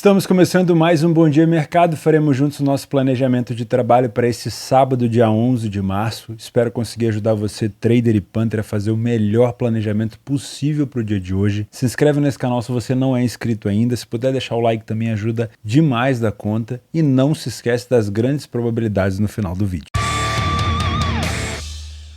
Estamos começando mais um Bom Dia Mercado, faremos juntos o nosso planejamento de trabalho para esse sábado, dia 11 de março. Espero conseguir ajudar você, trader e punter, a fazer o melhor planejamento possível para o dia de hoje. Se inscreve nesse canal se você não é inscrito ainda, se puder deixar o like também ajuda demais da conta e não se esquece das grandes probabilidades no final do vídeo.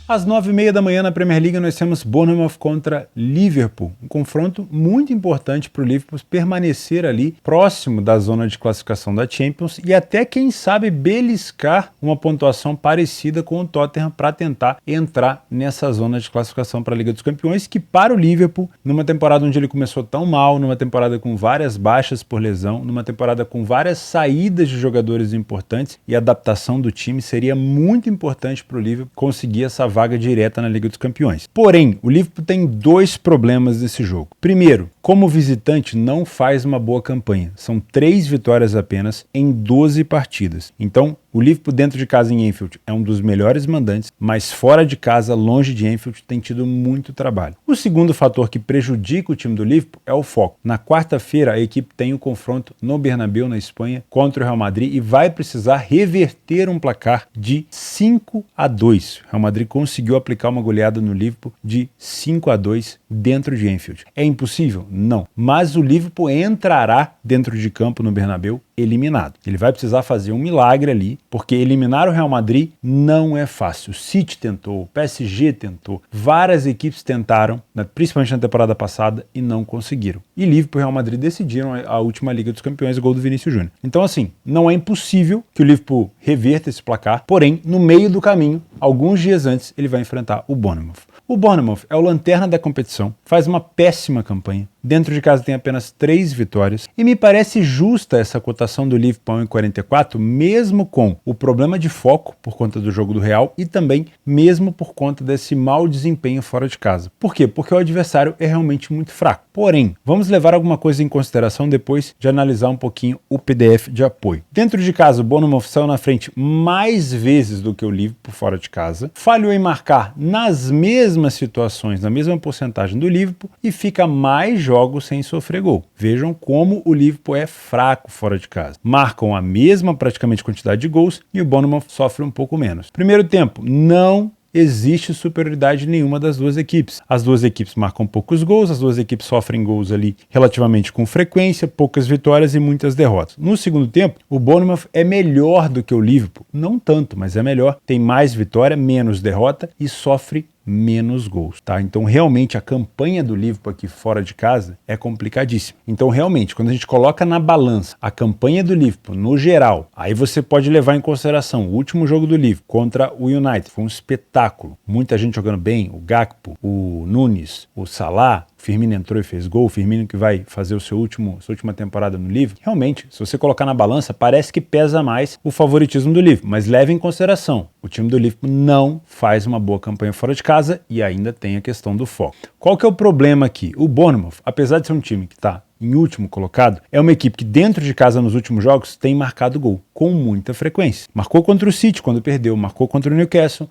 Às 9h30 da manhã na Premier League nós temos Bournemouth contra Liverpool, um confronto muito importante para o Liverpool permanecer ali próximo da zona de classificação da Champions e até quem sabe beliscar uma pontuação parecida com o Tottenham para tentar entrar nessa zona de classificação para a Liga dos Campeões, que para o Liverpool, numa temporada onde ele começou tão mal, numa temporada com várias baixas por lesão, numa temporada com várias saídas de jogadores importantes e adaptação do time, seria muito importante para o Liverpool conseguir essa vaga direta na Liga dos Campeões. Porém, o Liverpool tem dois problemas nesse jogo. Primeiro, como visitante não faz uma boa campanha. São 3 vitórias apenas em 12 partidas. Então, o Liverpool dentro de casa em Anfield é um dos melhores mandantes, mas fora de casa, longe de Anfield, tem tido muito trabalho. O segundo fator que prejudica o time do Liverpool é o foco. Na quarta-feira, a equipe tem um confronto no Bernabéu, na Espanha, contra o Real Madrid e vai precisar reverter um placar de 5-2. O Real Madrid conseguiu aplicar uma goleada no Liverpool de 5-2 dentro de Anfield. É impossível? Não. Mas o Liverpool entrará dentro de campo no Bernabéu eliminado. Ele vai precisar fazer um milagre ali, porque eliminar o Real Madrid não é fácil. O City tentou, o PSG tentou, várias equipes tentaram, principalmente na temporada passada, e não conseguiram. E Liverpool e Real Madrid decidiram a última Liga dos Campeões, gol do Vinícius Júnior. Então assim, não é impossível que o Liverpool reverta esse placar, porém, no meio do caminho, alguns dias antes, ele vai enfrentar o Bournemouth. O Bournemouth é o lanterna da competição, faz uma péssima campanha, dentro de casa tem apenas 3 vitórias e me parece justa essa cotação do Liverpool em 44, mesmo com o problema de foco por conta do jogo do Real e também mesmo por conta desse mau desempenho fora de casa. Por quê? Porque o adversário é realmente muito fraco. Porém, vamos levar alguma coisa em consideração depois de analisar um pouquinho o PDF de apoio. Dentro de casa, o Bournemouth saiu na frente mais vezes do que o Liverpool fora de casa, falhou em marcar nas mesmas situações, na mesma porcentagem do Liverpool e fica mais jogos sem sofrer gol. Vejam como o Liverpool é fraco fora de casa. Marcam a mesma praticamente quantidade de gols e o Bournemouth sofre um pouco menos. Primeiro tempo, não existe superioridade nenhuma das duas equipes. As duas equipes marcam poucos gols, as duas equipes sofrem gols ali relativamente com frequência, poucas vitórias e muitas derrotas. No segundo tempo, o Bournemouth é melhor do que o Liverpool. Não tanto, mas é melhor. Tem mais vitória, menos derrota e sofre menos gols, tá? Então realmente a campanha do Liverpool aqui fora de casa é complicadíssima. Então realmente, quando a gente coloca na balança a campanha do Liverpool no geral, aí você pode levar em consideração o último jogo do Liverpool contra o United, foi um espetáculo. Muita gente jogando bem, o Gakpo, o Nunes, o Salah, o Firmino entrou e fez gol, o Firmino que vai fazer sua última temporada no Liverpool. Realmente, se você colocar na balança, parece que pesa mais o favoritismo do Liverpool, mas leve em consideração, o time do Liverpool não faz uma boa campanha fora de casa e ainda tem a questão do foco. Qual que é o problema aqui? O Bournemouth, apesar de ser um time que está em último colocado, é uma equipe que dentro de casa nos últimos jogos tem marcado gol com muita frequência. Marcou contra o City quando perdeu, marcou contra o Newcastle,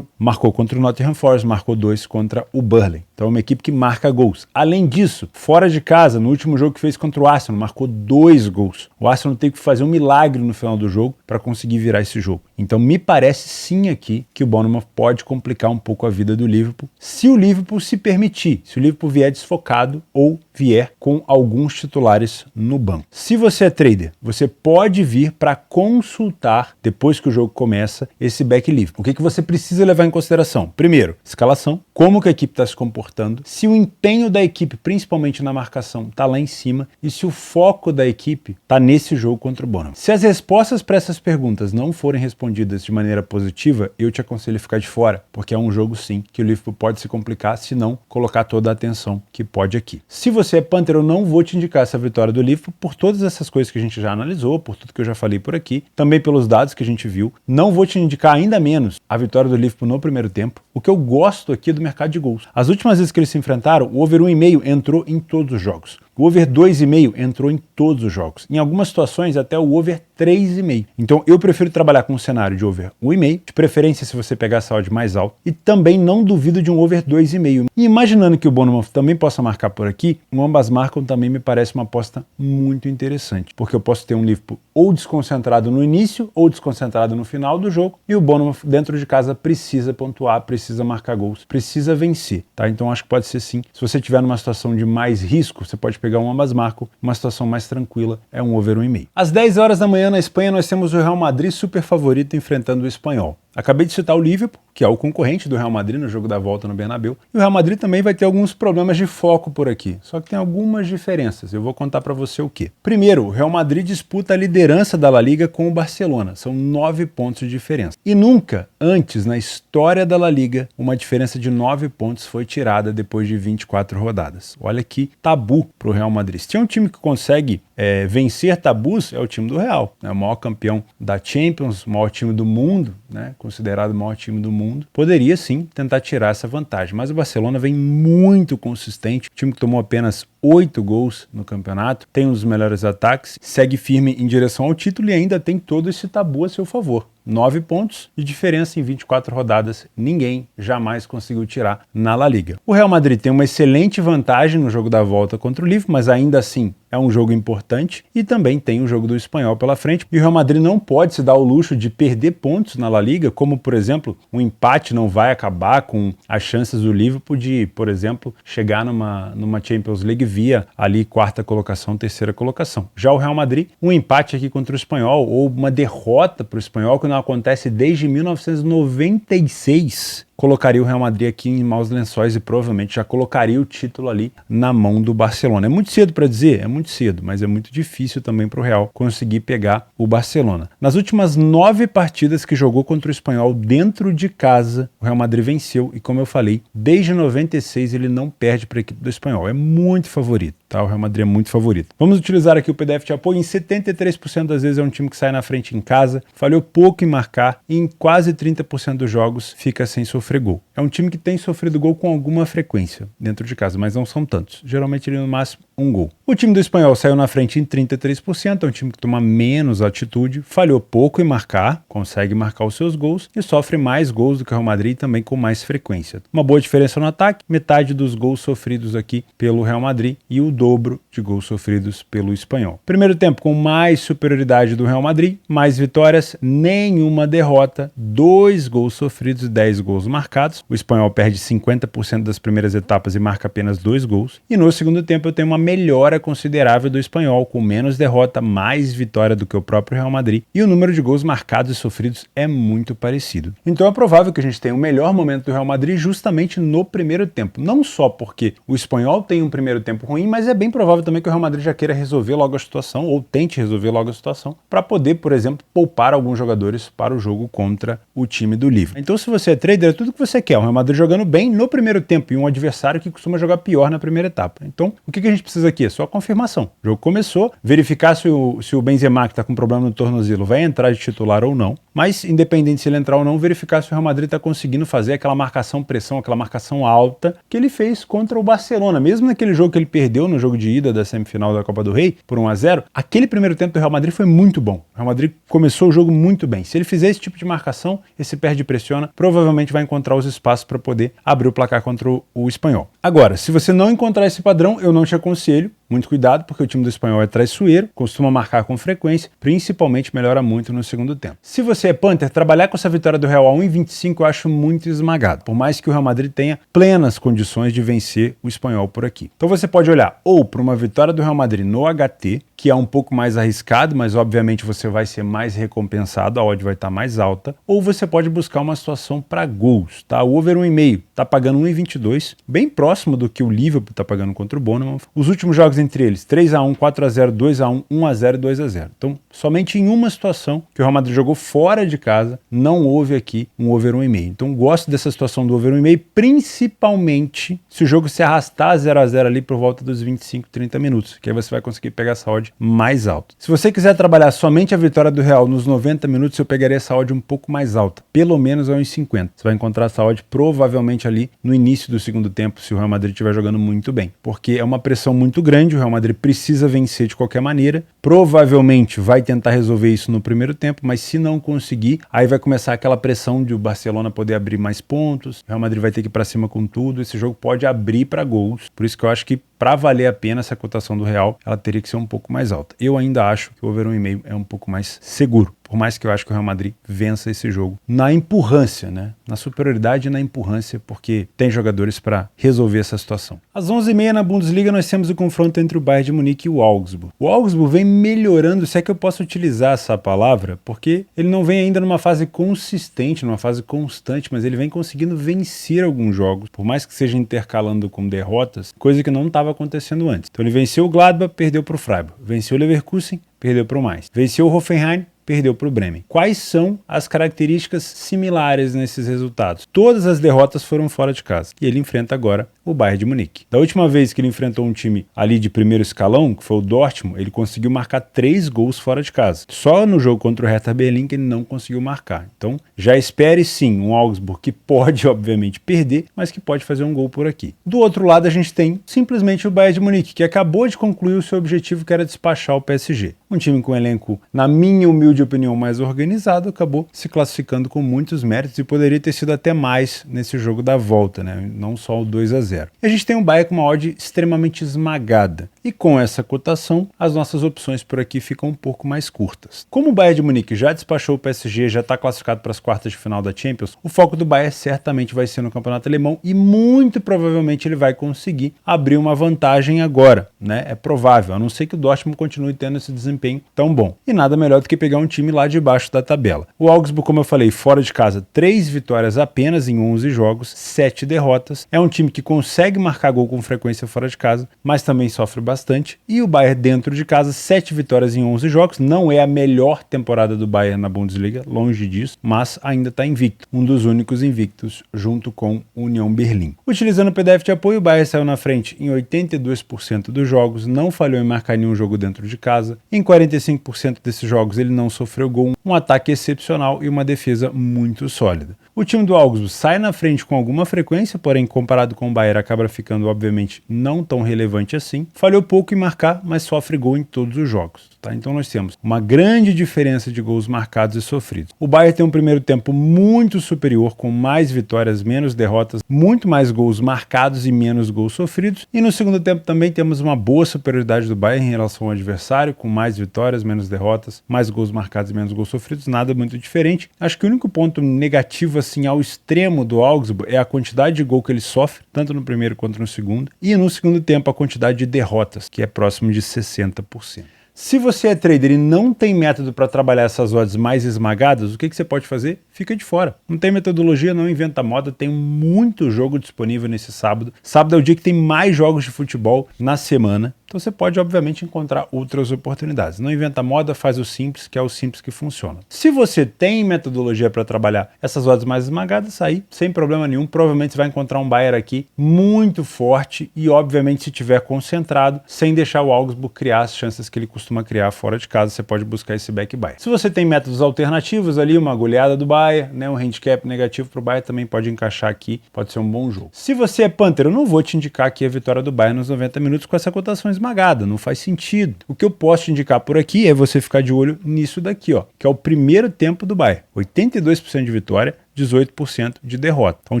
marcou contra o Nottingham Forest, marcou 2 contra o Burnley. Então é uma equipe que marca gols. Além disso, fora de casa, no último jogo que fez contra o Arsenal, marcou 2 gols. O Arsenal teve que fazer um milagre no final do jogo para conseguir virar esse jogo. Então me parece sim aqui que o Bournemouth pode complicar um pouco a vida do Liverpool, se o Liverpool se permitir, se o Liverpool vier desfocado ou vier com alguns titulares no banco. Se você é trader, você pode vir para consultar, depois que o jogo começa, esse back Liverpool. O que você precisa levar em consideração? Primeiro, escalação, como que a equipe está se comportando, se o empenho da equipe, principalmente na marcação, está lá em cima e se o foco da equipe está nesse jogo contra o Bournemouth. Se as respostas para essas perguntas não forem respondidas de maneira positiva, eu te aconselho a ficar de fora, porque é um jogo sim que o Liverpool pode se complicar se não colocar toda a atenção que pode aqui. Se você é punter, eu não vou te indicar essa vitória do Liverpool por todas essas coisas que a gente já analisou, por tudo que eu já falei por aqui, também pelos dados que a gente viu. Não vou te indicar ainda menos a vitória do Liverpool no primeiro tempo. O que eu gosto aqui é do mercado de gols. As últimas vezes que eles se enfrentaram, o over 1,5 entrou em todos os jogos. O over 2,5 entrou em todos os jogos. Em algumas situações, até o over 3,5. Então, eu prefiro trabalhar com um cenário de over 1,5, de preferência se você pegar essa odd mais alta, e também não duvido de um over 2,5. E imaginando que o Bournemouth também possa marcar por aqui, um ambas marcam também me parece uma aposta muito interessante, porque eu posso ter um Liverpool ou desconcentrado no início ou desconcentrado no final do jogo, e o Bournemouth dentro de casa precisa pontuar, precisa marcar gols, precisa vencer, tá? Então acho que pode ser sim. Se você tiver numa situação de mais risco, você pode pegar um ambas marcam, uma situação mais tranquila é um over 1,5. Às 10 horas da manhã na Espanha nós temos o Real Madrid super favorito enfrentando o Espanhol. Acabei de citar o Liverpool, que é o concorrente do Real Madrid no jogo da volta no Bernabéu. E o Real Madrid também vai ter alguns problemas de foco por aqui. Só que tem algumas diferenças. Eu vou contar para você o quê. Primeiro, o Real Madrid disputa a liderança da La Liga com o Barcelona. São 9 pontos de diferença. E nunca antes na história da La Liga uma diferença de 9 pontos foi tirada depois de 24 rodadas. Olha que tabu para o Real Madrid. Se tinha um time que consegue vencer tabus, é o time do Real. É o maior campeão da Champions, o maior time do mundo, né? Considerado o maior time do mundo, poderia sim tentar tirar essa vantagem, mas o Barcelona vem muito consistente, o time que tomou apenas 8 gols no campeonato, tem um dos melhores ataques, segue firme em direção ao título e ainda tem todo esse tabu a seu favor. 9 pontos de diferença em 24 rodadas, ninguém jamais conseguiu tirar na La Liga. O Real Madrid tem uma excelente vantagem no jogo da volta contra o Liverpool, mas ainda assim é um jogo importante e também tem o jogo do Espanhol pela frente. E o Real Madrid não pode se dar o luxo de perder pontos na La Liga, como por exemplo, um empate não vai acabar com as chances do Liverpool de, por exemplo, chegar numa Champions League via ali quarta colocação, terceira colocação. Já o Real Madrid, um empate aqui contra o Espanhol ou uma derrota para o Espanhol, que não acontece desde 1996, colocaria o Real Madrid aqui em maus lençóis e provavelmente já colocaria o título ali na mão do Barcelona. É muito cedo para dizer? É muito cedo, mas é muito difícil também para o Real conseguir pegar o Barcelona. Nas últimas 9 partidas que jogou contra o Espanhol dentro de casa, o Real Madrid venceu e, como eu falei, desde 96 ele não perde para a equipe do Espanhol. É muito favorito, tá? O Real Madrid é muito favorito. Vamos utilizar aqui o PDF de apoio. Em 73% das vezes é um time que sai na frente em casa, falhou pouco em marcar e em quase 30% dos jogos fica sem sofrer gol. É um time que tem sofrido gol com alguma frequência dentro de casa, mas não são tantos. Geralmente ele no máximo um gol. O time do Espanhol saiu na frente em 33%, é um time que toma menos atitude, falhou pouco em marcar, consegue marcar os seus gols e sofre mais gols do que o Real Madrid também com mais frequência. Uma boa diferença no ataque, metade dos gols sofridos aqui pelo Real Madrid e o dobro de gols sofridos pelo Espanhol. Primeiro tempo com mais superioridade do Real Madrid, mais vitórias, nenhuma derrota, 2 gols sofridos e 10 gols marcados. O Espanhol perde 50% das primeiras etapas e marca apenas 2 gols. E no segundo tempo eu tenho uma melhora considerável do Espanhol, com menos derrota, mais vitória do que o próprio Real Madrid. E o número de gols marcados e sofridos é muito parecido. Então é provável que a gente tenha o melhor momento do Real Madrid justamente no primeiro tempo. Não só porque o Espanhol tem um primeiro tempo ruim, mas é bem provável também que o Real Madrid já queira resolver logo a situação, ou tente resolver logo a situação, para poder, por exemplo, poupar alguns jogadores para o jogo contra o time do Liverpool. Então, se você é trader, é tudo que você quer. O Real Madrid jogando bem no primeiro tempo e um adversário que costuma jogar pior na primeira etapa. Então, o que a gente precisa aqui? É só a confirmação. O jogo começou, verificar se o Benzema, que está com problema no tornozelo, vai entrar de titular ou não. Mas, independente se ele entrar ou não, verificar se o Real Madrid está conseguindo fazer aquela marcação-pressão, aquela marcação alta que ele fez contra o Barcelona. Mesmo naquele jogo que ele perdeu no jogo de ida da semifinal da Copa do Rei, por 1-0, aquele primeiro tempo do Real Madrid foi muito bom. O Real Madrid começou o jogo muito bem. Se ele fizer esse tipo de marcação, esse perde e pressiona, provavelmente vai encontrar os espaços para poder abrir o placar contra o Espanhol. Agora, se você não encontrar esse padrão, eu não te aconselho. Muito cuidado, porque o time do Espanhol é traiçoeiro, costuma marcar com frequência, principalmente melhora muito no segundo tempo. Se você é Panther, trabalhar com essa vitória do Real a 1,25 eu acho muito esmagado, por mais que o Real Madrid tenha plenas condições de vencer o Espanhol por aqui. Então você pode olhar ou para uma vitória do Real Madrid no HT, que é um pouco mais arriscado, mas obviamente você vai ser mais recompensado, a odd vai estar mais alta, ou você pode buscar uma situação para gols, tá? O over 1,5 está pagando 1,22, bem próximo do que o Liverpool está pagando contra o Bournemouth. Os últimos jogos entre eles, 3-1, 4-0, 2-1, 1-0 e 2-0. Então, somente em uma situação que o Real Madrid jogou fora de casa, não houve aqui um over 1,5. Então, gosto dessa situação do over 1,5, principalmente se o jogo se arrastar 0-0 ali por volta dos 25, 30 minutos, que aí você vai conseguir pegar essa odd odd mais alta. Se você quiser trabalhar somente a vitória do Real nos 90 minutos, eu pegaria essa odd um pouco mais alta, pelo menos a 1,50. Você vai encontrar essa odd provavelmente ali no início do segundo tempo, se o Real Madrid estiver jogando muito bem, porque é uma pressão muito grande, o Real Madrid precisa vencer de qualquer maneira, provavelmente vai tentar resolver isso no primeiro tempo, mas se não conseguir, aí vai começar aquela pressão de o Barcelona poder abrir mais pontos, o Real Madrid vai ter que ir para cima com tudo, esse jogo pode abrir para gols, por isso que eu acho que para valer a pena essa cotação do Real, ela teria que ser um pouco mais alta. Eu ainda acho que o over 1,5 é um pouco mais seguro, por mais que eu acho que o Real Madrid vença esse jogo na empurrância, né? Na superioridade e na empurrância, porque tem jogadores para resolver essa situação. Às 11h30 na Bundesliga nós temos o confronto entre o Bayern de Munique e o Augsburg. O Augsburg vem melhorando, se é que eu posso utilizar essa palavra, porque ele não vem ainda numa fase consistente, numa fase constante, mas ele vem conseguindo vencer alguns jogos, por mais que seja intercalando com derrotas, coisa que não estava acontecendo antes. Então ele venceu o Gladbach, perdeu para o Freiburg. Venceu o Leverkusen, perdeu para o Mainz. Venceu o Hoffenheim, perdeu para o Bremen. Quais são as características similares nesses resultados? Todas as derrotas foram fora de casa. E ele enfrenta agora o Bayern de Munique. Da última vez que ele enfrentou um time ali de primeiro escalão, que foi o Dortmund, ele conseguiu marcar 3 gols fora de casa. Só no jogo contra o Hertha Berlim que ele não conseguiu marcar. Então, já espere sim um Augsburg que pode, obviamente, perder, mas que pode fazer um gol por aqui. Do outro lado, a gente tem simplesmente o Bayern de Munique, que acabou de concluir o seu objetivo, que era despachar o PSG. Um time com um elenco, na minha humilde opinião, mais organizado, acabou se classificando com muitos méritos e poderia ter sido até mais nesse jogo da volta, né? Não só o 2-0. E a gente tem um Bayern com uma odd extremamente esmagada. E com essa cotação, as nossas opções por aqui ficam um pouco mais curtas. Como o Bayern de Munique já despachou o PSG, já está classificado para as quartas de final da Champions, o foco do Bayern certamente vai ser no campeonato alemão e muito provavelmente ele vai conseguir abrir uma vantagem agora, né? É provável, a não ser que o Dortmund continue tendo esse desempenho tão bom. E nada melhor do que pegar um time lá de baixo da tabela. O Augsburg, como eu falei, fora de casa, 3 vitórias apenas em 11 jogos, 7 derrotas. É um time que consegue marcar gol com frequência fora de casa, mas também sofre bastante. E o Bayern dentro de casa, 7 vitórias em 11 jogos. Não é a melhor temporada do Bayern na Bundesliga, longe disso, mas ainda está invicto. Um dos únicos invictos, junto com União Berlim. Utilizando o PDF de apoio, o Bayern saiu na frente em 82% dos jogos, não falhou em marcar nenhum jogo dentro de casa. Em 45% desses jogos ele não sofreu gol, um ataque excepcional e uma defesa muito sólida. O time do Augsburg sai na frente com alguma frequência, porém comparado com o Bayern acaba ficando obviamente não tão relevante assim. Falhou pouco em marcar, mas sofre gol em todos os jogos. Tá? Então nós temos uma grande diferença de gols marcados e sofridos. O Bayern tem um primeiro tempo muito superior, com mais vitórias, menos derrotas, muito mais gols marcados e menos gols sofridos. E no segundo tempo também temos uma boa superioridade do Bayern em relação ao adversário, com mais vitórias, menos derrotas, mais gols marcados e menos gols sofridos, nada muito diferente. Acho que o único ponto negativo assim ao extremo do Augsburg é a quantidade de gol que ele sofre, tanto no primeiro quanto no segundo, e no segundo tempo a quantidade de derrotas, que é próximo de 60%. Se você é trader e não tem método para trabalhar essas odds mais esmagadas, o que você pode fazer? Fica de fora. Não tem metodologia, não inventa moda, tem muito jogo disponível nesse sábado. Sábado é o dia que tem mais jogos de futebol na semana. Então você pode, obviamente, encontrar outras oportunidades. Não inventa moda, faz o simples, que é o simples que funciona. Se você tem metodologia para trabalhar essas odds mais esmagadas, aí, sem problema nenhum, provavelmente você vai encontrar um Bayern aqui muito forte e, obviamente, se tiver concentrado, sem deixar o Augsburg criar as chances que ele costuma criar fora de casa, você pode buscar esse back buy. Se você tem métodos alternativos ali, uma goleada do Bayern, né, um handicap negativo para o Bayern também pode encaixar aqui, pode ser um bom jogo. Se você é Panther, eu não vou te indicar aqui a vitória do Bayern nos 90 minutos com essa cotação esmagada, não faz sentido. O que eu posso te indicar por aqui é você ficar de olho nisso daqui, ó, que é o primeiro tempo do Bayern. 82% de vitória, 18% de derrota. É um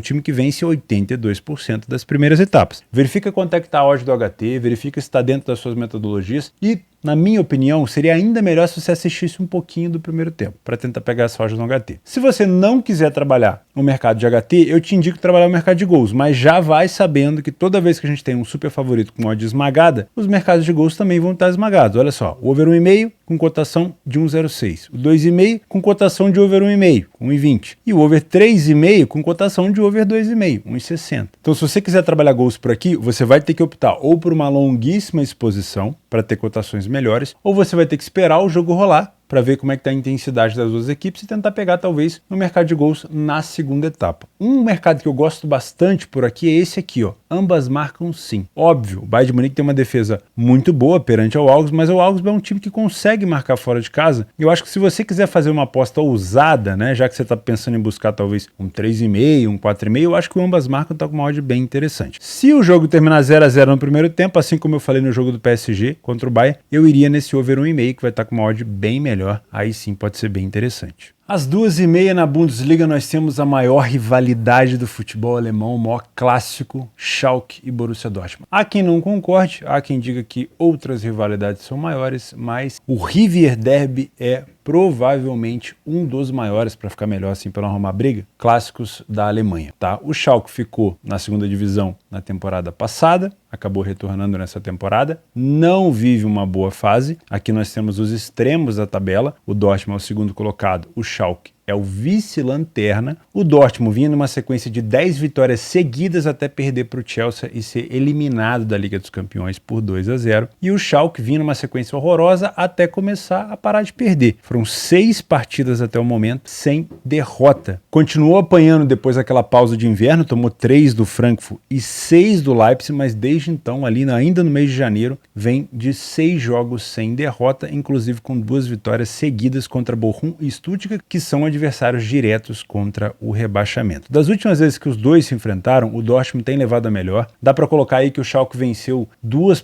time que vence 82% das primeiras etapas. Verifica quanto é que está a odd do HT, verifica se está dentro das suas metodologias e, na minha opinião, seria ainda melhor se você assistisse um pouquinho do primeiro tempo, para tentar pegar essa odd no HT. Se você não quiser trabalhar o mercado de HT, eu te indico trabalhar o mercado de gols, mas já vai sabendo que toda vez que a gente tem um super favorito com odd esmagada, os mercados de gols também vão estar esmagados. Olha só, o over 1,5 com cotação de 1,06, o 2,5 com cotação de over 1,5, com 1,20, e o over 3,5 com cotação de over 2,5, 1,60. Então, se você quiser trabalhar gols por aqui, você vai ter que optar ou por uma longuíssima exposição para ter cotações melhores, ou você vai ter que esperar o jogo rolar para ver como é que está a intensidade das duas equipes e tentar pegar talvez no mercado de gols na segunda etapa. Um mercado que eu gosto bastante por aqui é esse aqui, ó. Ambas marcam sim. Óbvio, o Bayern de Munique tem uma defesa muito boa perante ao Augsburg, mas o Augsburg é um time que consegue marcar fora de casa. Eu acho que se você quiser fazer uma aposta ousada, né, já que você está pensando em buscar talvez um 3,5, um 4,5, eu acho que o ambas marcam tá com uma odd bem interessante. Se o jogo terminar 0-0 no primeiro tempo, assim como eu falei no jogo do PSG contra o Bayern, eu iria nesse over 1,5, que vai estar com uma odd bem melhor. Aí sim pode ser bem interessante. Às 2h30 na Bundesliga nós temos a maior rivalidade do futebol alemão, o maior clássico, Schalke e Borussia Dortmund. Há quem não concorde, há quem diga que outras rivalidades são maiores, mas o Rivier Derby é provavelmente um dos maiores, para ficar melhor assim, para não arrumar briga, clássicos da Alemanha, tá? O Schalke ficou na segunda divisão na temporada passada, acabou retornando nessa temporada, não vive uma boa fase. Aqui nós temos os extremos da tabela, o Dortmund é o segundo colocado, o Schalke é o vice-lanterna. O Dortmund vinha numa sequência de 10 vitórias seguidas até perder para o Chelsea e ser eliminado da Liga dos Campeões por 2-0. E o Schalke vinha numa sequência horrorosa até começar a parar de perder. Foram 6 partidas até o momento sem derrota. Continuou apanhando depois daquela pausa de inverno, tomou 3 do Frankfurt e 6 do Leipzig, mas desde então, ali ainda no mês de janeiro, vem de 6 jogos sem derrota, inclusive com 2 vitórias seguidas contra Bochum e Stuttgart, que são adversários diretos contra o rebaixamento. Das últimas vezes que os dois se enfrentaram, o Dortmund tem levado a melhor. Dá para colocar aí que o Schalke venceu 2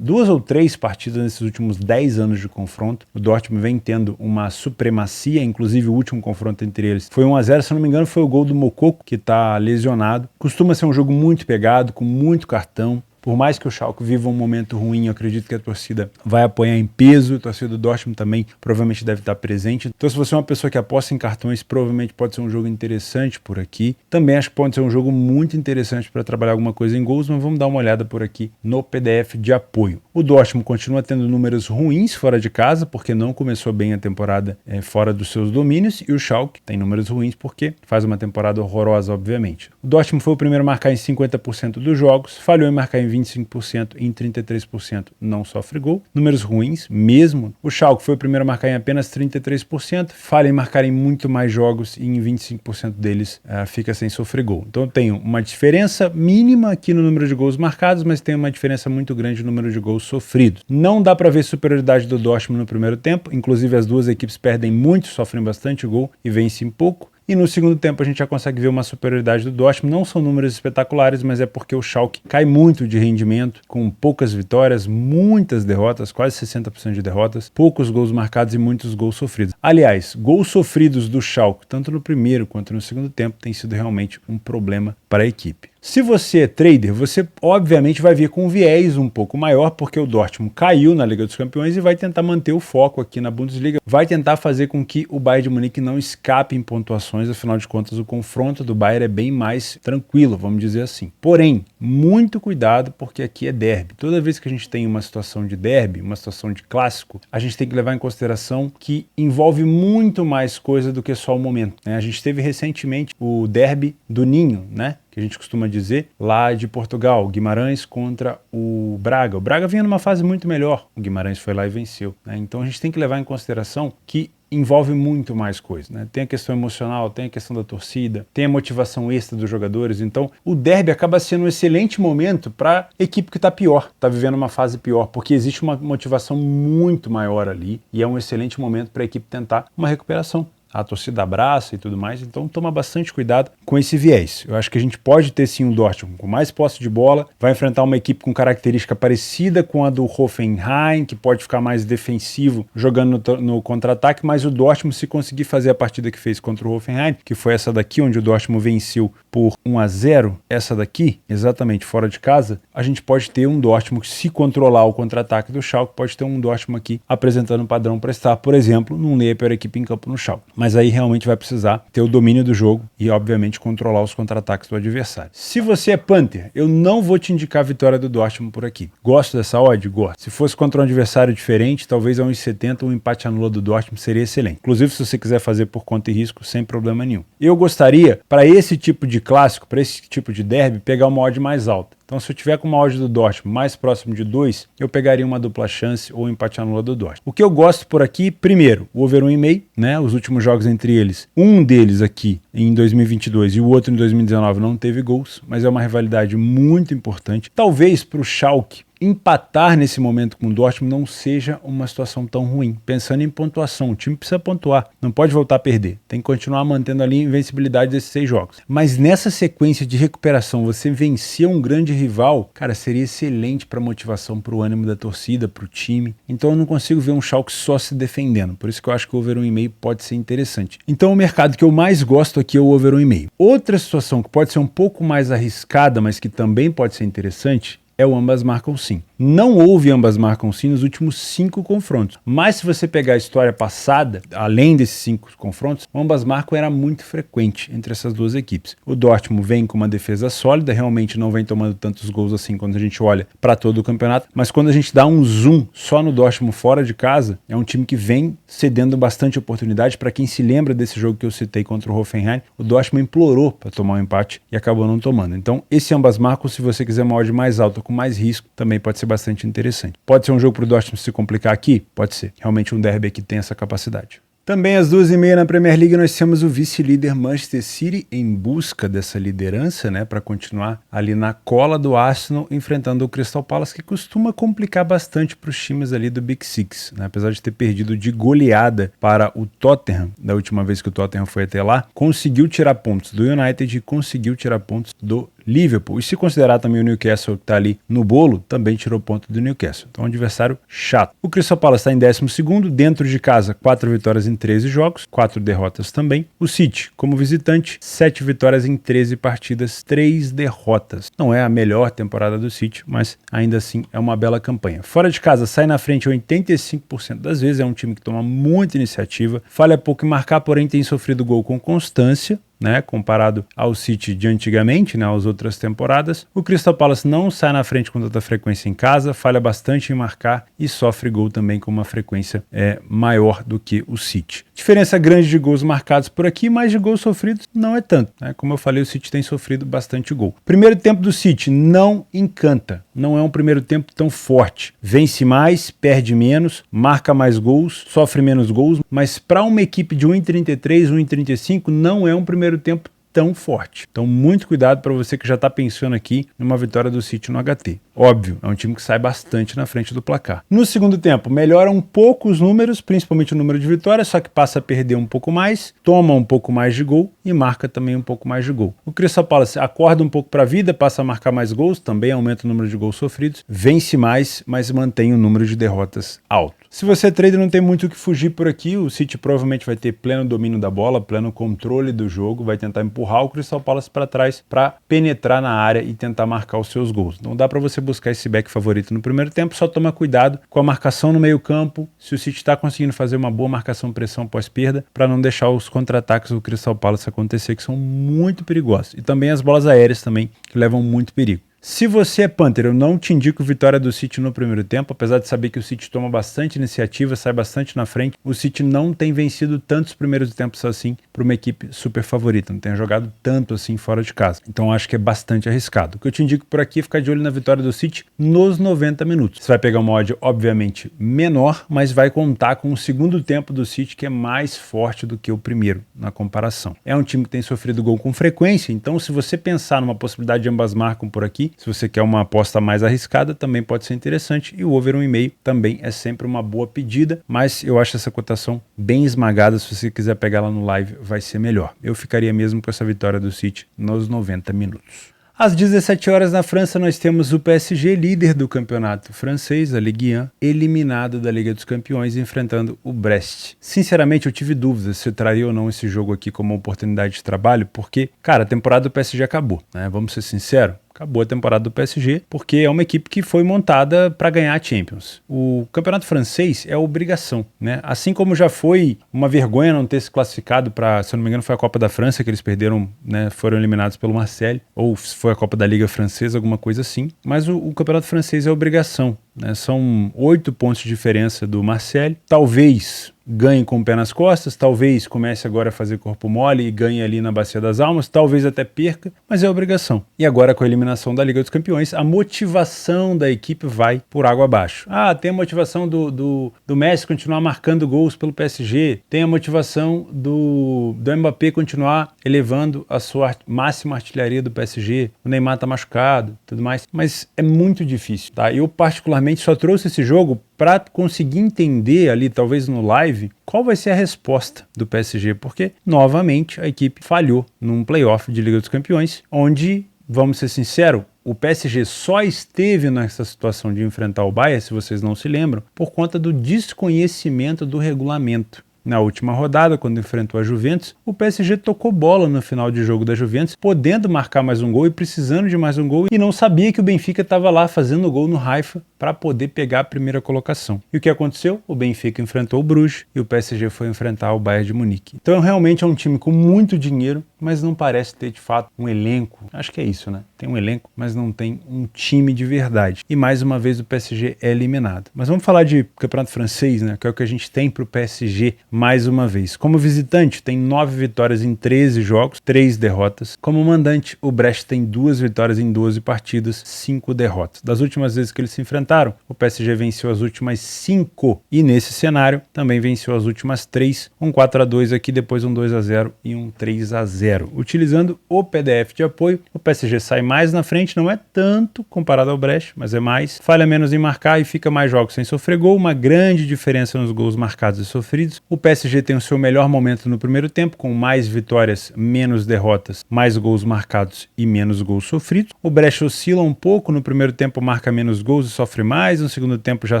ou 3 partidas nesses últimos 10 anos de confronto. O Dortmund vem tendo uma supremacia, inclusive o último confronto entre eles foi 1-0, se não me engano foi o gol do Moukoko, que está lesionado. Costuma ser um jogo muito pegado, com muito cartão. Por mais que o Schalke viva um momento ruim, eu acredito que a torcida vai apoiar em peso, a torcida do Dortmund também provavelmente deve estar presente. Então, se você é uma pessoa que aposta em cartões, provavelmente pode ser um jogo interessante por aqui. Também acho que pode ser um jogo muito interessante para trabalhar alguma coisa em gols, mas vamos dar uma olhada por aqui no PDF de apoio. O Dortmund continua tendo números ruins fora de casa, porque não começou bem a temporada fora dos seus domínios, e o Schalke tem números ruins porque faz uma temporada horrorosa, obviamente. O Dortmund foi o primeiro a marcar em 50% dos jogos, falhou em marcar em 25%, em 33% não sofre gol. Números ruins mesmo. O Schalke foi o primeiro a marcar em apenas 33%, falha em marcar em muito mais jogos e em 25% deles fica sem sofrer gol. Então eu tenho uma diferença mínima aqui no número de gols marcados, mas tem uma diferença muito grande no número de gols sofridos. Não dá para ver superioridade do Dortmund no primeiro tempo, inclusive as duas equipes perdem muito, sofrem bastante gol e vencem pouco. E no segundo tempo a gente já consegue ver uma superioridade do Dortmund. Não são números espetaculares, mas é porque o Schalke cai muito de rendimento, com poucas vitórias, muitas derrotas, quase 60% de derrotas, poucos gols marcados e muitos gols sofridos. Aliás, gols sofridos do Schalke, tanto no primeiro quanto no segundo tempo, tem sido realmente um problema para a equipe. Se você é trader, você obviamente vai vir com um viés um pouco maior, porque o Dortmund caiu na Liga dos Campeões e vai tentar manter o foco aqui na Bundesliga, vai tentar fazer com que o Bayern de Munique não escape em pontuações, afinal de contas o confronto do Bayern é bem mais tranquilo, vamos dizer assim. Porém, muito cuidado, porque aqui é derby. Toda vez que a gente tem uma situação de derby, uma situação de clássico, a gente tem que levar em consideração que envolve muito mais coisa do que só o momento, né? A gente teve recentemente o derby do Ninho, né? Que a gente costuma dizer, lá de Portugal, Guimarães contra o Braga. O Braga vinha numa fase muito melhor, o Guimarães foi lá e venceu, né? Então a gente tem que levar em consideração que envolve muito mais coisa, né? Tem a questão emocional, tem a questão da torcida, tem a motivação extra dos jogadores. Então o derby acaba sendo um excelente momento para a equipe que está pior, está vivendo uma fase pior, porque existe uma motivação muito maior ali e é um excelente momento para a equipe tentar uma recuperação. A torcida abraça e tudo mais, então toma bastante cuidado com esse viés. Eu acho que a gente pode ter sim um Dortmund com mais posse de bola, vai enfrentar uma equipe com característica parecida com a do Hoffenheim, que pode ficar mais defensivo jogando no contra-ataque, mas o Dortmund, se conseguir fazer a partida que fez contra o Hoffenheim, que foi essa daqui, onde o Dortmund venceu por 1-0, essa daqui, exatamente fora de casa, a gente pode ter um Dortmund que, se controlar o contra-ataque do Schalke, pode ter um Dortmund aqui apresentando um padrão para estar, por exemplo, num meia pior equipe em campo no Schalke. Mas aí realmente vai precisar ter o domínio do jogo e, obviamente, controlar os contra-ataques do adversário. Se você é Panther, eu não vou te indicar a vitória do Dortmund por aqui. Gosto dessa odd? Gosto. Se fosse contra um adversário diferente, talvez a 1,70 um empate anula do Dortmund seria excelente. Inclusive, se você quiser fazer por conta e risco, sem problema nenhum. Eu gostaria, para esse tipo de clássico, para esse tipo de derby, pegar uma odd mais alta. Então se eu tiver com uma odd do Dortmund mais próximo de 2, eu pegaria uma dupla chance ou empate anula do Dortmund. O que eu gosto por aqui, primeiro, o over 1,5, né? Os últimos jogos entre eles, um deles aqui em 2022 e o outro em 2019 não teve gols, mas é uma rivalidade muito importante. Talvez para o Schalke empatar nesse momento com o Dortmund não seja uma situação tão ruim. Pensando em pontuação, o time precisa pontuar, não pode voltar a perder, tem que continuar mantendo ali a invencibilidade desses 6 jogos. Mas nessa sequência de recuperação, você vencer um grande rival, cara, seria excelente para motivação, para o ânimo da torcida, para o time. Então eu não consigo ver um Schalke só se defendendo, por isso que eu acho que o over 1,5 pode ser interessante. Então o mercado que eu mais gosto aqui é o over 1,5. Outra situação que pode ser um pouco mais arriscada, mas que também pode ser interessante, é o ambas marcam sim. Não houve ambas marcam sim nos últimos 5 confrontos. Mas se você pegar a história passada, além desses 5 confrontos, o ambas marcam era muito frequente entre essas duas equipes. O Dortmund vem com uma defesa sólida, realmente não vem tomando tantos gols assim quando a gente olha para todo o campeonato, mas quando a gente dá um zoom só no Dortmund fora de casa, é um time que vem cedendo bastante oportunidade. Para quem se lembra desse jogo que eu citei contra o Hoffenheim, o Dortmund implorou para tomar um empate e acabou não tomando. Então esse ambas marcam, se você quiser uma odd mais alta com mais risco, também pode ser bastante interessante. Pode ser um jogo para o Dortmund se complicar aqui? Pode ser. Realmente um derby que tem essa capacidade. Também às 2h30 na Premier League nós temos o vice-líder Manchester City em busca dessa liderança, né, para continuar ali na cola do Arsenal, enfrentando o Crystal Palace, que costuma complicar bastante para os times ali do Big Six, né, apesar de ter perdido de goleada para o Tottenham, da última vez que o Tottenham foi até lá, conseguiu tirar pontos do United e conseguiu tirar pontos do Liverpool. E se considerar também o Newcastle que está ali no bolo, também tirou ponto do Newcastle. Então é um adversário chato. O Crystal Palace está em 12º, dentro de casa 4 vitórias em 13 jogos, 4 derrotas também. O City, como visitante, 7 vitórias em 13 partidas, 3 derrotas. Não é a melhor temporada do City, mas ainda assim é uma bela campanha. Fora de casa, sai na frente 85% das vezes, é um time que toma muita iniciativa, falha pouco em marcar, porém tem sofrido gol com constância, né, comparado ao City de antigamente, né, às outras temporadas. O Crystal Palace não sai na frente com tanta frequência em casa, falha bastante em marcar e sofre gol também com uma frequência maior do que o City. Diferença grande de gols marcados por aqui, mas de gols sofridos não é tanto, né? Como eu falei, o City tem sofrido bastante gol. Primeiro tempo do City não encanta, não é um primeiro tempo tão forte. Vence mais, perde menos, marca mais gols, sofre menos gols, mas para uma equipe de 1,33, 1,35 não é um primeiro tempo tão forte. Então muito cuidado para você que já está pensando aqui numa vitória do City no HT. Óbvio, é um time que sai bastante na frente do placar. No segundo tempo, melhora um pouco os números, principalmente o número de vitórias, só que passa a perder um pouco mais, toma um pouco mais de gol e marca também um pouco mais de gol. O Crystal Palace acorda um pouco para a vida, passa a marcar mais gols, também aumenta o número de gols sofridos, vence mais, mas mantém o número de derrotas alto. Se você é trader, não tem muito o que fugir por aqui, o City provavelmente vai ter pleno domínio da bola, pleno controle do jogo, vai tentar empurrar o Crystal Palace para trás para penetrar na área e tentar marcar os seus gols. Não dá para você buscar esse back favorito no primeiro tempo, só toma cuidado com a marcação no meio campo, se o City está conseguindo fazer uma boa marcação-pressão pós-perda, para não deixar os contra-ataques do Crystal Palace acontecer, que são muito perigosos. E também as bolas aéreas também, que levam muito perigo. Se você é Panther, eu não te indico vitória do City no primeiro tempo, apesar de saber que o City toma bastante iniciativa, sai bastante na frente. O City não tem vencido tantos primeiros tempos assim para uma equipe super favorita, não tem jogado tanto assim fora de casa. Então acho que é bastante arriscado. O que eu te indico por aqui é ficar de olho na vitória do City nos 90 minutos. Você vai pegar uma odd obviamente menor, mas vai contar com o segundo tempo do City que é mais forte do que o primeiro na comparação. É um time que tem sofrido gol com frequência, então se você pensar numa possibilidade de ambas marcam por aqui, se você quer uma aposta mais arriscada, também pode ser interessante. E o over 1,5 também é sempre uma boa pedida, mas eu acho essa cotação bem esmagada. Se você quiser pegar lá no live, vai ser melhor. Eu ficaria mesmo com essa vitória do City nos 90 minutos. Às 17 horas na França nós temos o PSG, líder do campeonato francês, a Ligue 1, eliminado da Liga dos Campeões, enfrentando o Brest. Sinceramente eu tive dúvidas se eu traria ou não esse jogo aqui como uma oportunidade de trabalho, porque, cara, a temporada do PSG acabou, né? Vamos ser sinceros. Acabou a temporada do PSG, porque é uma equipe que foi montada para ganhar a Champions. O campeonato francês é obrigação, né? Assim como já foi uma vergonha não ter se classificado para, se eu não me engano, foi a Copa da França que eles perderam, né? Foram eliminados pelo Marseille, ou foi a Copa da Liga Francesa, alguma coisa assim. Mas o campeonato francês é obrigação, né? São 8 pontos de diferença do Marseille. Talvez ganhe com o pé nas costas, talvez comece agora a fazer corpo mole e ganhe ali na Bacia das Almas, talvez até perca, mas é obrigação. E agora com a eliminação da Liga dos Campeões, a motivação da equipe vai por água abaixo. Tem a motivação do Messi continuar marcando gols pelo PSG, tem a motivação do Mbappé continuar elevando a sua máxima artilharia do PSG, o Neymar tá machucado, tudo mais, mas é muito difícil, tá? Eu particularmente só trouxe esse jogo para conseguir entender ali, talvez no live, qual vai ser a resposta do PSG, porque, novamente, a equipe falhou num playoff de Liga dos Campeões, onde, vamos ser sinceros, o PSG só esteve nessa situação de enfrentar o Bayern, se vocês não se lembram, por conta do desconhecimento do regulamento. Na última rodada, quando enfrentou a Juventus, o PSG tocou bola no final de jogo da Juventus, podendo marcar mais um gol e precisando de mais um gol, e não sabia que o Benfica estava lá fazendo gol no Haifa para poder pegar a primeira colocação. E o que aconteceu? O Benfica enfrentou o Bruges e o PSG foi enfrentar o Bayern de Munique. Então realmente é um time com muito dinheiro, mas não parece ter de fato um elenco. Acho que é isso, né? Tem um elenco, mas não tem um time de verdade. E mais uma vez o PSG é eliminado. Mas vamos falar de campeonato francês, né? Que é o que a gente tem para o PSG mais uma vez. Como visitante, tem 9 vitórias em 13 jogos, 3 derrotas. Como mandante, o Brest tem 2 vitórias em 12 partidas, 5 derrotas. Das últimas vezes que eles se enfrentaram, o PSG venceu as últimas 5 e nesse cenário também venceu as últimas 3, um 4-2 aqui, depois um 2-0 e um 3-0. Utilizando o PDF de apoio, o PSG sai mais na frente, não é tanto comparado ao Brest, mas é mais, falha menos em marcar e fica mais jogos sem sofrer gol, uma grande diferença nos gols marcados e sofridos. O PSG tem o seu melhor momento no primeiro tempo, com mais vitórias, menos derrotas, mais gols marcados e menos gols sofridos. O Brest oscila um pouco, no primeiro tempo marca menos gols e sofre mais, no segundo tempo já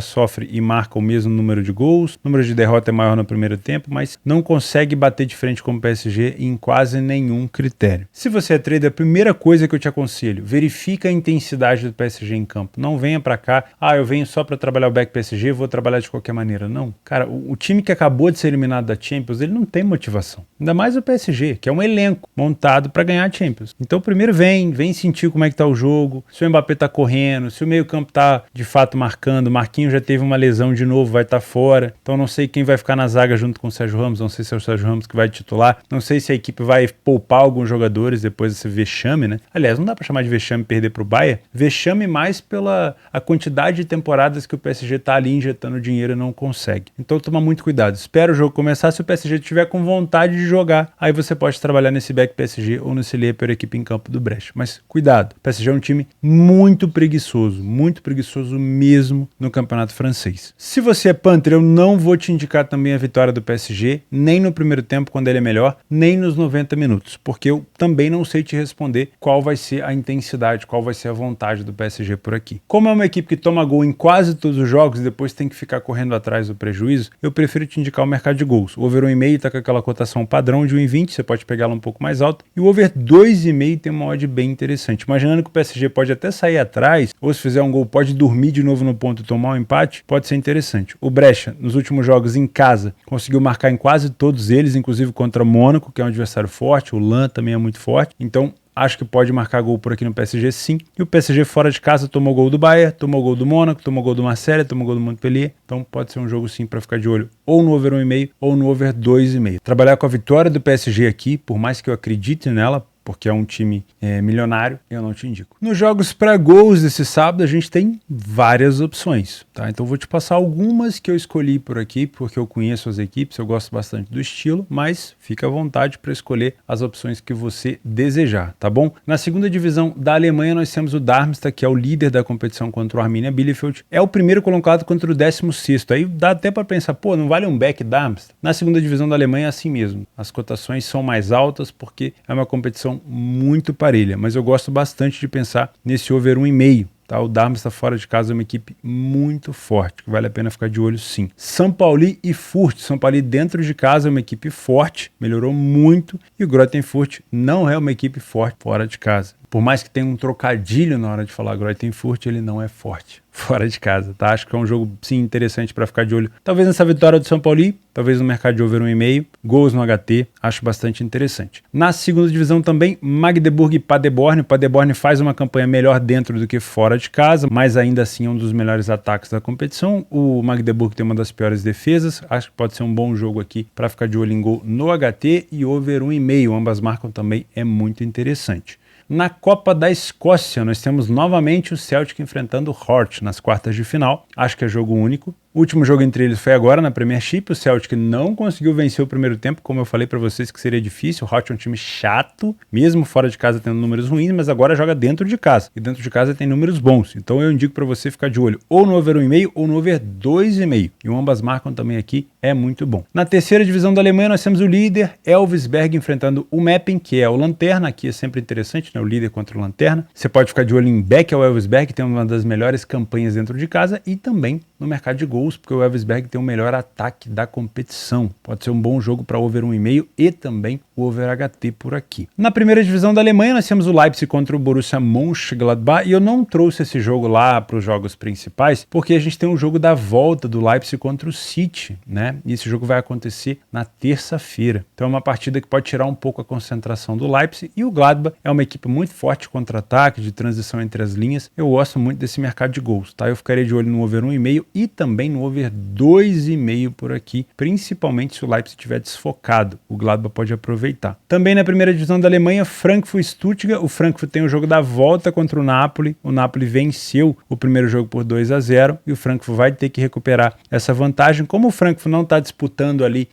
sofre e marca o mesmo número de gols, o número de derrota é maior no primeiro tempo, mas não consegue bater de frente com o PSG em quase nenhum critério. Se você é trader, a primeira coisa que eu te aconselho, verifica a intensidade do PSG em campo. Não venha pra cá, eu venho só pra trabalhar o back PSG, vou trabalhar de qualquer maneira. Não. Cara, o time que acabou de ser eliminado da Champions, ele não tem motivação. Ainda mais o PSG, que é um elenco montado pra ganhar a Champions. Então primeiro vem sentir como é que tá o jogo, se o Mbappé tá correndo, se o meio campo tá de fato marcando, Marquinhos já teve uma lesão de novo, vai estar fora, então não sei quem vai ficar na zaga junto com o Sérgio Ramos, não sei se é o Sérgio Ramos que vai titular, não sei se a equipe vai poupar alguns jogadores depois desse vexame, né? Aliás, não dá pra chamar de vexame perder pro Bayern, vexame mais pela a quantidade de temporadas que o PSG tá ali injetando dinheiro e não consegue. Então toma muito cuidado, espera o jogo começar, se o PSG tiver com vontade de jogar, aí você pode trabalhar nesse back PSG ou nesse Leper equipe em campo do Brest, mas cuidado, o PSG é um time muito preguiçoso mesmo no campeonato francês. Se você é Panther, eu não vou te indicar também a vitória do PSG, nem no primeiro tempo quando ele é melhor, nem nos 90 minutos, porque eu também não sei te responder qual vai ser a intensidade, qual vai ser a vontade do PSG por aqui. Como é uma equipe que toma gol em quase todos os jogos e depois tem que ficar correndo atrás do prejuízo, eu prefiro te indicar o mercado de gols. O over 1,5 tá com aquela cotação padrão de 1,20, você pode pegar ela um pouco mais alta, e o over 2,5 tem uma odd bem interessante. Imaginando que o PSG pode até sair atrás, ou se fizer um gol pode dormir de novo no ponto e tomar um empate, pode ser interessante. O Brecha, nos últimos jogos em casa, conseguiu marcar em quase todos eles, inclusive contra o Mônaco, que é um adversário forte, o Lan também é muito forte, então acho que pode marcar gol por aqui no PSG sim. E o PSG fora de casa tomou gol do Bayern, tomou gol do Mônaco, tomou gol do Marseille, tomou gol do Montpellier. Então pode ser um jogo sim para ficar de olho ou no over 1,5 ou no over 2,5. Trabalhar com a vitória do PSG aqui, por mais que eu acredite nela, porque é um time milionário, eu não te indico. Nos jogos para gols desse sábado, a gente tem várias opções, tá? Então vou te passar algumas que eu escolhi por aqui, porque eu conheço as equipes, eu gosto bastante do estilo, mas fica à vontade para escolher as opções que você desejar, tá bom? Na segunda divisão da Alemanha, nós temos o Darmstadt, que é o líder da competição contra o Arminia Bielefeld, é o primeiro colocado contra o 16º, aí dá até para pensar, não vale um back Darmstadt? Na segunda divisão da Alemanha é assim mesmo, as cotações são mais altas porque é uma competição muito parelha, mas eu gosto bastante de pensar nesse over 1,5. Tá? O Darmstadt fora de casa é uma equipe muito forte, que vale a pena ficar de olho sim. São Paulo e Furt. São Paulo dentro de casa é uma equipe forte, melhorou muito, e o Greuther Furt não é uma equipe forte fora de casa. Por mais que tenha um trocadilho na hora de falar Greuther Fürth, ele não é forte fora de casa, tá? Acho que é um jogo, sim, interessante para ficar de olho. Talvez nessa vitória do São Paulo, talvez no mercado de over 1,5, gols no HT, acho bastante interessante. Na segunda divisão também, Magdeburg e Paderborn. O Paderborn faz uma campanha melhor dentro do que fora de casa, mas ainda assim é um dos melhores ataques da competição. O Magdeburg tem uma das piores defesas, acho que pode ser um bom jogo aqui para ficar de olho em gol no HT e over 1,5, ambas marcam também, é muito interessante. Na Copa da Escócia, nós temos novamente o Celtic enfrentando o Hearts nas quartas de final. Acho que é jogo único. O último jogo entre eles foi agora na Premiership. O Celtic não conseguiu vencer o primeiro tempo, como eu falei para vocês que seria difícil. O Hearts é um time chato, mesmo fora de casa tendo números ruins, mas agora joga dentro de casa. E dentro de casa tem números bons. Então eu indico para você ficar de olho ou no over 1,5 ou no over 2,5. E ambas marcam também aqui, é muito bom. Na terceira divisão da Alemanha nós temos o líder Elversberg enfrentando o Meppen, que é o Lanterna. Aqui é sempre interessante, né? O líder contra o Lanterna. Você pode ficar de olho em Beck ao Elversberg, que tem uma das melhores campanhas dentro de casa, e também no mercado de gols, porque o Elversberg tem o melhor ataque da competição. Pode ser um bom jogo para over 1,5 e também o over HT por aqui. Na primeira divisão da Alemanha nós temos o Leipzig contra o Borussia Mönchengladbach, e eu não trouxe esse jogo lá para os jogos principais, porque a gente tem um jogo da volta do Leipzig contra o City, né? E esse jogo vai acontecer na terça-feira. Então é uma partida que pode tirar um pouco a concentração do Leipzig, e o Gladbach é uma equipe muito forte de contra-ataque, de transição entre as linhas. Eu gosto muito desse mercado de gols, tá? Eu ficaria de olho no over 1,5 e também no over 2,5 por aqui, principalmente se o Leipzig estiver desfocado. O Gladbach pode aproveitar. Também na primeira divisão da Alemanha, Frankfurt e Stuttgart. O Frankfurt tem o jogo da volta contra o Napoli. O Napoli venceu o primeiro jogo por 2-0 e o Frankfurt vai ter que recuperar essa vantagem. Como o Frankfurt não está disputando ali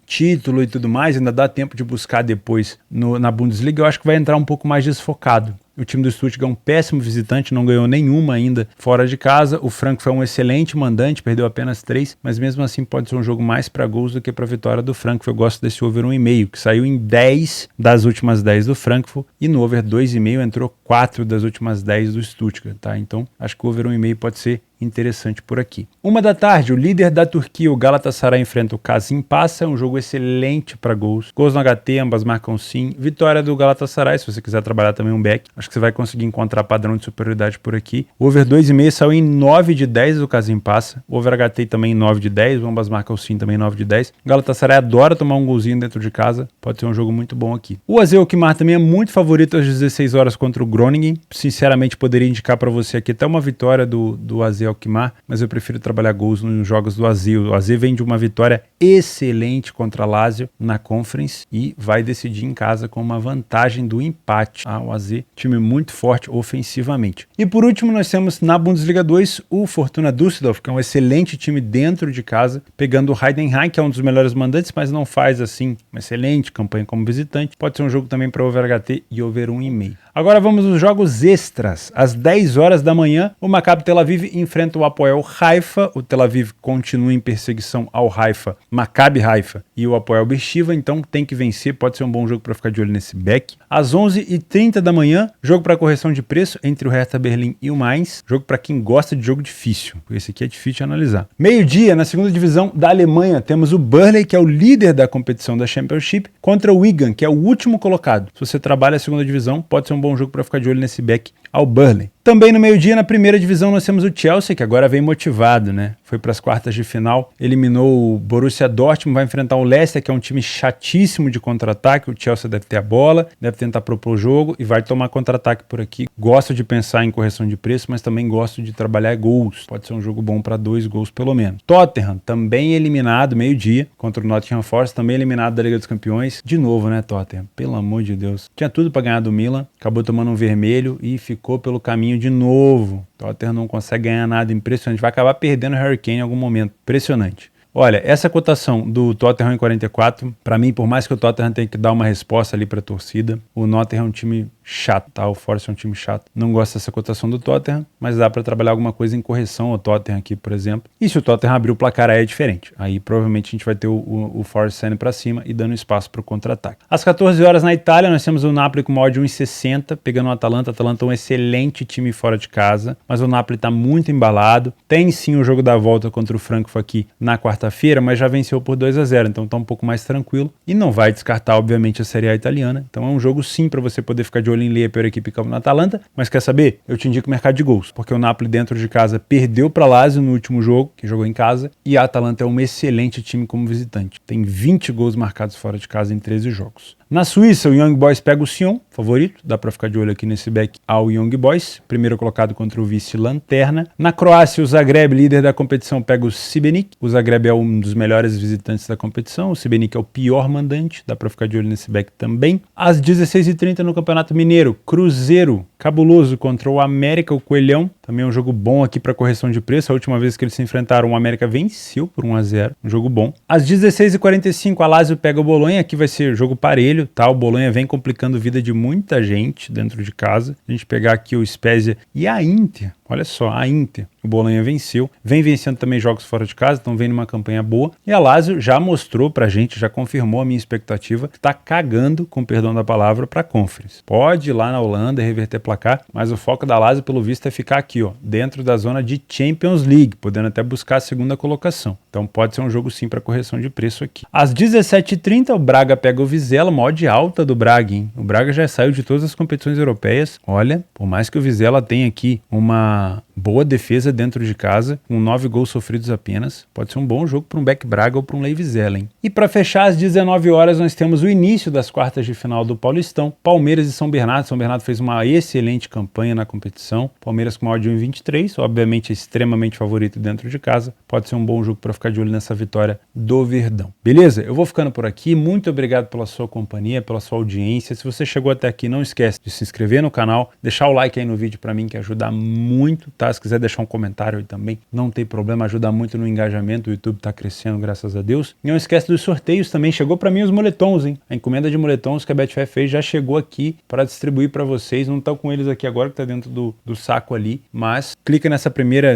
título e tudo mais, ainda dá tempo de buscar depois na Bundesliga, eu acho que vai entrar um pouco mais desfocado. O time do Stuttgart é um péssimo visitante, não ganhou nenhuma ainda fora de casa. O Frankfurt é um excelente mandante, perdeu apenas 3, mas mesmo assim pode ser um jogo mais para gols do que para vitória do Frankfurt. Eu gosto desse over 1,5, que saiu em 10 das últimas 10 do Frankfurt, e no over 2,5 entrou 4 das últimas 10 do Stuttgart, tá? Então acho que o over 1,5 pode ser interessante por aqui. 13h, o líder da Turquia, o Galatasaray, enfrenta o Kasimpasa, um jogo excelente para gols. Gols no HT, ambas marcam sim. Vitória do Galatasaray, se você quiser trabalhar também um back, acho que você vai conseguir encontrar padrão de superioridade por aqui. O over 2,5 saiu em 9 de 10 do Kasimpasa. O over HT também em 9 de 10, ambas marcam sim também 9 de 10. O Galatasaray adora tomar um golzinho dentro de casa, pode ser um jogo muito bom aqui. O AZ Alkmaar também é muito favorito às 16 horas contra o Groningen. Sinceramente, poderia indicar para você aqui até uma vitória do AZ Alkmaar, mas eu prefiro trabalhar gols nos jogos do AZ. O AZ vem de uma vitória excelente contra a Lazio na Conference e vai decidir em casa com uma vantagem do empate. O AZ, time muito forte ofensivamente. E por último, nós temos na Bundesliga 2 o Fortuna Düsseldorf, que é um excelente time dentro de casa, pegando o Heidenheim, que é um dos melhores mandantes, mas não faz assim uma excelente campanha como visitante. Pode ser um jogo também para over HT e over 1,5. Agora vamos aos jogos extras. Às 10 horas da manhã, o Maccabi Tel Aviv enfrenta o Hapoel Haifa. O Tel Aviv continua em perseguição ao Haifa, Maccabi Haifa e o Hapoel Beersheva, então tem que vencer, pode ser um bom jogo para ficar de olho nesse back. Às 11h30 da manhã, jogo para correção de preço entre o Hertha Berlim e o Mainz. Jogo para quem gosta de jogo difícil, porque esse aqui é difícil de analisar. Meio-dia, na segunda divisão da Alemanha, temos o Burnley, que é o líder da competição da Championship, contra o Wigan, que é o último colocado. Se você trabalha a segunda divisão, pode ser um bom jogo para ficar de olho nesse back ao Burnley. Também no meio-dia, na primeira divisão, nós temos o Chelsea, que agora vem motivado, né? Foi para as quartas de final, eliminou o Borussia Dortmund, vai enfrentar o Leicester, que é um time chatíssimo de contra-ataque. O Chelsea deve ter a bola, deve tentar propor o jogo e vai tomar contra-ataque por aqui. Gosto de pensar em correção de preço, mas também gosto de trabalhar gols. Pode ser um jogo bom para 2 gols pelo menos. Tottenham, também eliminado, meio-dia, contra o Nottingham Forest, também eliminado da Liga dos Campeões. De novo, né, Tottenham? Pelo amor de Deus. Tinha tudo para ganhar do Milan, acabou tomando um vermelho e ficou pelo caminho de novo. Tottenham não consegue ganhar nada, impressionante. Vai acabar perdendo o Harry Kane em algum momento. Impressionante. Olha, essa cotação do Tottenham em 44, para mim, por mais que o Tottenham tenha que dar uma resposta ali para a torcida, o Nottingham é um time chato, tá? O Forest é um time chato. Não gosto dessa cotação do Tottenham, mas dá para trabalhar alguma coisa em correção ao Tottenham aqui, por exemplo. E se o Tottenham abrir o placar, aí é diferente. Aí provavelmente a gente vai ter o Forest saindo para cima e dando espaço para o contra-ataque. Às 14 horas na Itália, nós temos o Napoli com uma odd de 1,60, pegando o Atalanta. O Atalanta é um excelente time fora de casa, mas o Napoli está muito embalado. Tem sim o jogo da volta contra o Frankfurt aqui na quarta-feira, quarta-feira, mas já venceu por 2-0, então tá um pouco mais tranquilo e não vai descartar, obviamente, a Série A italiana. Então é um jogo sim para você poder ficar de olho em Lia para a equipe como na Atalanta, mas quer saber? Eu te indico o mercado de gols, porque o Napoli dentro de casa perdeu para Lazio no último jogo, que jogou em casa, e a Atalanta é um excelente time como visitante. Tem 20 gols marcados fora de casa em 13 jogos. Na Suíça, o Young Boys pega o Sion, favorito, dá pra ficar de olho aqui nesse back ao Young Boys, primeiro colocado contra o vice-lanterna. Na Croácia, o Zagreb, líder da competição, pega o Šibenik. O Zagreb é um dos melhores visitantes da competição, o Šibenik é o pior mandante, dá pra ficar de olho nesse back também. Às 16h30 no Campeonato Mineiro, Cruzeiro, cabuloso contra o América, o Coelhão. Também é um jogo bom aqui para correção de preço. A última vez que eles se enfrentaram, o América venceu por 1-0. Um jogo bom. Às 16h45, a Lazio pega o Bolonha. Aqui vai ser jogo parelho, tá? O Bolonha vem complicando a vida de muita gente dentro de casa. A gente pegar aqui o Spezia e a Inter. Olha só, a Inter. O Bolonha venceu. Vem vencendo também jogos fora de casa, então vem numa campanha boa. E a Lazio já mostrou pra gente, já confirmou a minha expectativa, que tá cagando, com perdão da palavra, pra Conference. Pode ir lá na Holanda reverter placar, mas o foco da Lazio, pelo visto, é ficar aqui, ó, dentro da zona de Champions League, podendo até buscar a segunda colocação. Então pode ser um jogo sim para correção de preço aqui. Às 17h30, o Braga pega o Vizela, uma odd alta do Braga, hein? O Braga já saiu de todas as competições europeias. Olha, por mais que o Vizela tenha aqui uma boa defesa dentro de casa, com 9 gols sofridos apenas, pode ser um bom jogo para um Beck Braga ou para um Lei Vizela, hein? E para fechar, às 19 horas, nós temos o início das quartas de final do Paulistão, Palmeiras e São Bernardo. São Bernardo fez uma excelente campanha na competição, Palmeiras com uma odd de 1,23, obviamente é extremamente favorito dentro de casa, pode ser um bom jogo para ficar de olho nessa vitória do Verdão. Beleza? Eu vou ficando por aqui, muito obrigado pela sua companhia, pela sua audiência. Se você chegou até aqui, não esquece de se inscrever no canal, deixar o like aí no vídeo para mim, que ajuda muito, tá? Se quiser deixar um comentário aí também, não tem problema, ajuda muito no engajamento, o YouTube tá crescendo, graças a Deus. E não esquece dos sorteios também, chegou para mim os moletons, hein? A encomenda de moletons que a Betfair fez já chegou aqui para distribuir para vocês, não estão com eles aqui agora, que tá dentro do saco ali, mas clica esse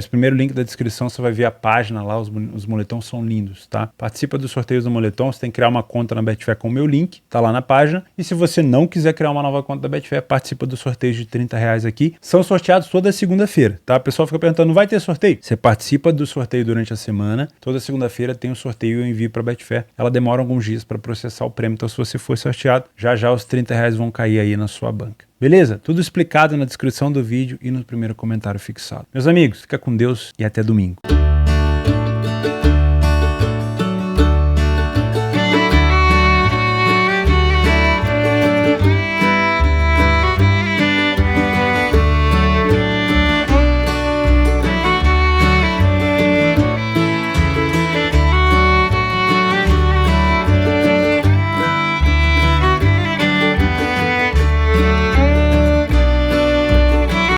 primeiro link da descrição, você vai ver a página lá, os moletons são lindos, tá? Participa dos sorteios do moletom, você tem que criar uma conta na Betfair com o meu link, tá lá na página, e se você não quiser criar uma nova conta da Betfair, participa dos sorteios de R$30 aqui, são sorteados toda segunda-feira, tá? O pessoal fica perguntando, não vai ter sorteio? Você participa do sorteio durante a semana, toda segunda-feira tem um sorteio e eu envio pra Betfair, ela demora alguns dias para processar o prêmio, então se você for sorteado, já os R$30 vão cair aí na sua banca. Beleza? Tudo explicado na descrição do vídeo e no primeiro comentário fixado. Meus amigos, fica com Deus e até domingo.